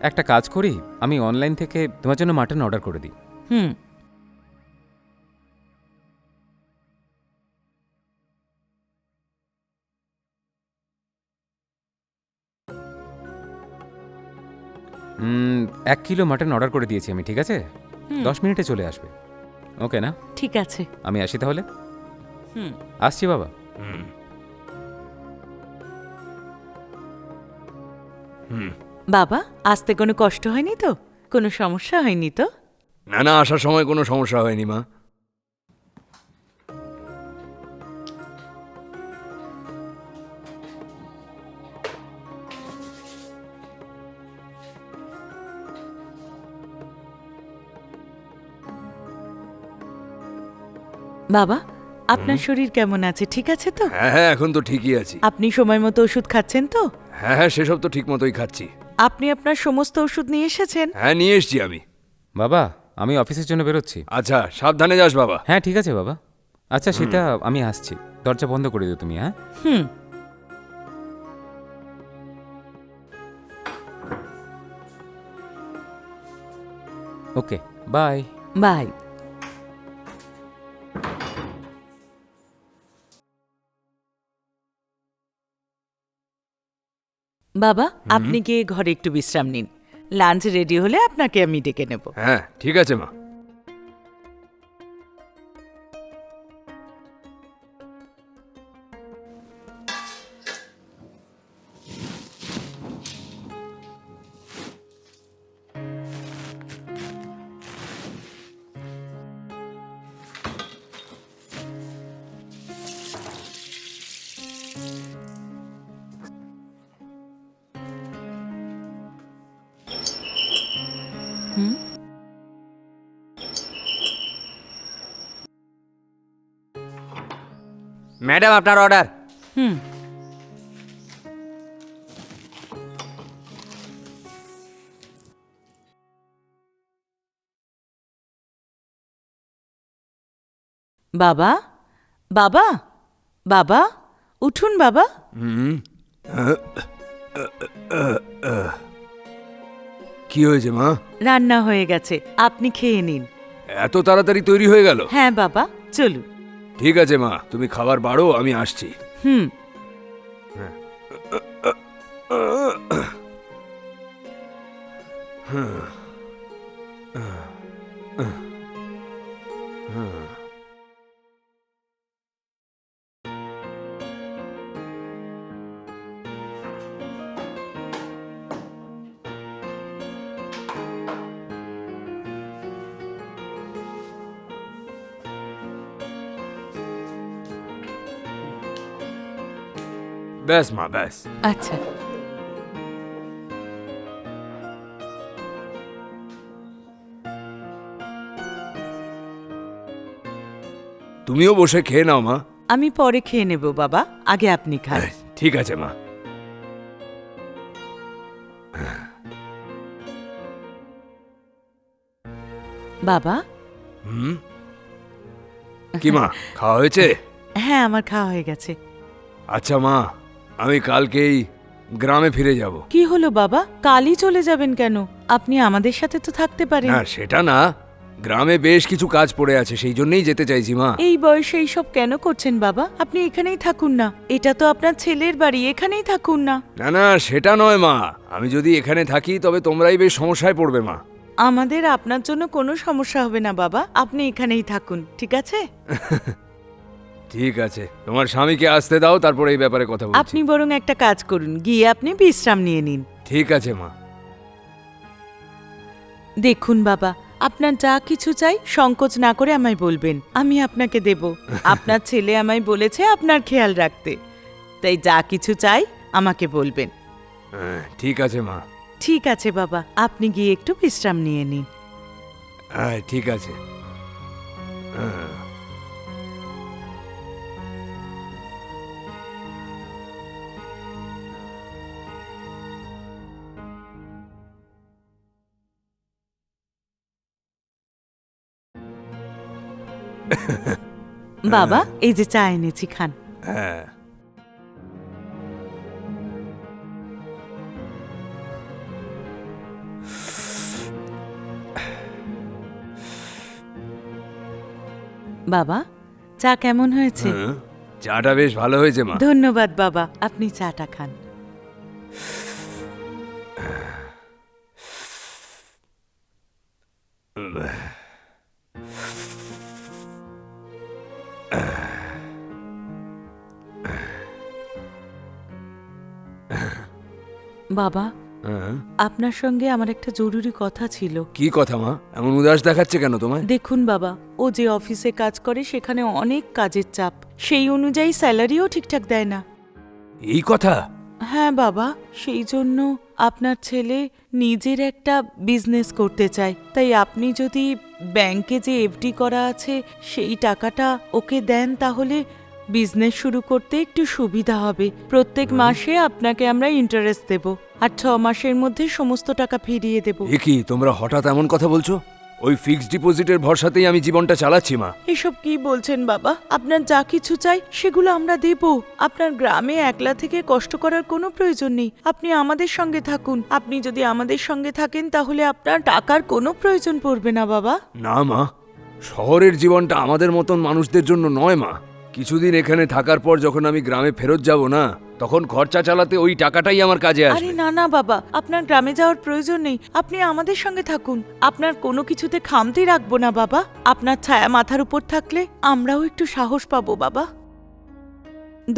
একটা কাজ করি, আমি অনলাইন থেকে তোমার জন্য মাটন অর্ডার করে দিই। হুম। হুম, 1 কিলো মাটন অর্ডার করে দিয়েছি আমি, ঠিক আছে? 10 মিনিটে চলে আসবে। ওকে না? ঠিক আছে। আমি আসি তাহলে। হুম। আসছি বাবা। বাবা, আসতে কোনো কষ্ট হয়নি তো? কোনো সমস্যা হয়নি তো? না না, আসার সময় কোনো সমস্যা হয়নি মা। বাবা, আপনার শরীর কেমন আছে? ঠিক আছে তো? হ্যাঁ হ্যাঁ, এখন তো ঠিকই আছি। আপনি সময় মতো ওষুধ খাচ্ছেন তো? হ্যাঁ হ্যাঁ, সেসব তো ঠিক মতোই খাচ্ছি। আপনি আপনার সমস্ত ওষুধ নিয়ে এসেছেন? হ্যাঁ, নিয়ে এসছি আমি। বাবা, আমি অফিসের জন্য বেরোচ্ছি। আচ্ছা, সাবধানে যাস বাবা। হ্যাঁ ঠিক আছে বাবা। আচ্ছা সীতা, আমি আসছি। দরজা বন্ধ করে দিও তুমি, হ্যাঁ? হুম। ওকে, বাই। বাই। বাবা, আপনি গিয়ে ঘরে একটু বিশ্রাম নিন। লাঞ্চ রেডি হলে আপনাকে আমি ডেকে নেব। হ্যাঁ ঠিক আছে মা। ম্যাডাম, আপনার অর্ডার। হুম। বাবা, বাবা, বাবা, উঠুন বাবা। কি হয়েছে মা? রান্না হয়ে গেছে, আপনি খেয়ে নিন। এত তাড়াতাড়ি তৈরি হয়ে গেল? হ্যাঁ বাবা, চলুন। ঠিক আছে মা, তুমি খাবার বাড়ো, আমি আসছি। হুম। ব্যাস মা, ব্যাস। আচ্ছা। তুমিও বসে খেয়ে নাও মা। আমি পরে খেয়ে নেব বাবা, আগে আপনি খান। ঠিক আছে মা। বাবা। হুম, কি মা, খাওয়া হয়েছে? হ্যাঁ, আমার খাওয়া হয়ে গেছে। আচ্ছা মা, আমি কালকেই গ্রামে ফিরে যাব। কি হলো বাবা, কালই চলে যাবেন কেন? আপনি আমাদের সাথে তো থাকতে পারেন। না সেটা না, গ্রামে বেশ কিছু কাজ পড়ে আছে, সেই জন্যই যেতে চাইছি মা। এই বয়সে এইসব কেন করছেন বাবা? আপনি এখানেই থাকুন না, এটা তো আপনার ছেলের বাড়ি, এখানেই থাকুন না। না না, সেটা নয় মা, আমি যদি এখানে থাকি তবে তোমরাই বেশ সমস্যায় পড়বে মা। আমাদের আপনার জন্য কোনো সমস্যা হবে না বাবা, আপনি এখানেই থাকুন, ঠিক আছে? ঠিক আছে, তোমার স্বামীকে আসতে দাও, তারপর এই ব্যাপারে কথা বলছি। আপনি বরং একটা কাজ করুন, গিয়ে আপনি বিশ্রাম নিয়ে নিন। ঠিক আছে মা। দেখুন বাবা, আপনার যা কিছু চাই সংকোচ না করে আমায় বলবেন, আমি আপনাকে দেব। আপনার ছেলে আমায় বলেছে আপনার খেয়াল রাখতে, তাই যা কিছু চাই আমাকে বলবেন। হ্যাঁ, ঠিক আছে মা। ঠিক আছে বাবা, আপনি গিয়ে একটু বিশ্রাম নিয়ে নিন। হ্যাঁ ঠিক আছে। হ্যাঁ। বাবা, এই যে চা এনেছি, খান। হ্যাঁ। বাবা চা কেমন হয়েছে? হ্যাঁ, চাটা বেশ ভালো হয়েছে মা। ধন্যবাদ বাবা, আপনি চাটা খান। বাবা, হ্যাঁ, আপনার সঙ্গে আমার একটা জরুরি কথা ছিল। কি কথা মা? এমন উদাস দেখাচ্ছে কেন তোমায়? দেখুন বাবা, ও যে অফিসে কাজ করে সেখানে অনেক কাজের চাপ, সেই অনুযায়ী স্যালারিও ঠিকঠাক দেয় না। এই কথা? হ্যাঁ বাবা, সেই জন্য আপনার ছেলে নিজের একটা বিজনেস করতে চায়। তাই আপনি যদি ব্যাংকে যে এফডি করা আছে সেই টাকাটা ওকে দেন তাহলে বিজনেস শুরু করতে একটু সুবিধা হবে। প্রত্যেক মাসে আপনাকে আমরা ইন্টারেস্ট দেব, আর 6 মাসের মধ্যে সমস্ত টাকা ফিরিয়ে দেব। এ কি তোমরা হঠাৎ এমন কথা বলছো? ওই ফিক্সড ডিপোজিটের ভরসাতেই আমি জীবনটা চালাচ্ছি মা। এসব কি বলছেন বাবা? আপনার যা কিছু চাই সেগুলো আমরা দেব। আপনার গ্রামে একলা থেকে কষ্ট করার কোনো প্রয়োজন নেই। আপনি আমাদের সঙ্গে থাকুন। আপনি যদি আমাদের সঙ্গে থাকেন তাহলে আপনার টাকার কোনো প্রয়োজন পড়বে না বাবা। না মা, শহরের জীবনটা আমাদের মতন মানুষদের জন্য নয় মা। কিছুদিন এখানে থাকার পর যখন আমি গ্রামে ফেরত যাব না, তখন খরচা চালাতে ওই টাকাটাই আমার কাজে আরে আসবে। না না বাবা, আপনার গ্রামে যাওয়ার প্রয়োজন নেই। আপনি আমাদের সঙ্গে থাকুন। আপনার কোনো কিছুতে খামতি রাখবো না বাবা। আপনার ছায়া মাথার উপর থাকলে আমরাও একটু সাহস পাবো বাবা।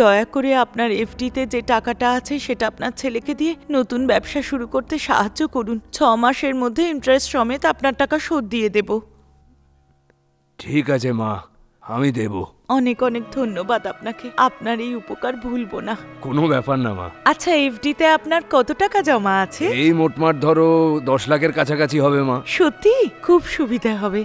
দয়া করে আপনার এফডিতে যে টাকাটা আছে সেটা আপনার ছেলেকে দিয়ে নতুন ব্যবসা শুরু করতে সাহায্য করুন। 6 মাসের মধ্যে ইন্টারেস্ট সমেত আপনার টাকা শোধ দিয়ে দেব। ঠিক আছে মা, আমি দেব। অনেক অনেক ধন্যবাদ আপনাকে। আপনার এই উপকার ভুলবো না। কোনো ব্যাপার না মা। আচ্ছা, এফডিতে আপনার কত টাকা জমা আছে? এই মোটমাট ধরো 10 লাখের কাছাকাছি হবে মা। সত্যি খুব সুবিধা হবে।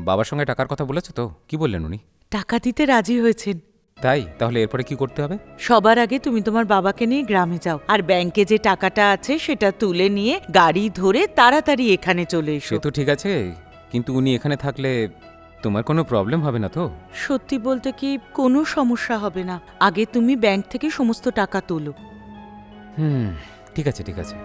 বাবার সঙ্গে টাকার কথা বলেছো তো? কি বললেন উনি? টাকা দিতে রাজি হয়েছেন। তাই? তাহলে এরপরে কি করতে হবে? সবার আগে তুমি তোমার বাবাকে নিয়ে গ্রামে যাও, আর ব্যাংকে যে টাকাটা আছে সেটা তুলে নিয়ে গাড়ি ধরে তাড়াতাড়ি এখানে চলে সে এসো। তো ঠিক আছে, কিন্তু উনি এখানে থাকলে তোমার কোনো প্রবলেম হবে না তো? সত্যি বলতে কি, কোনো সমস্যা হবে না। আগে তুমি ব্যাংক থেকে সমস্ত টাকা তোলো। ঠিক আছে ঠিক আছে।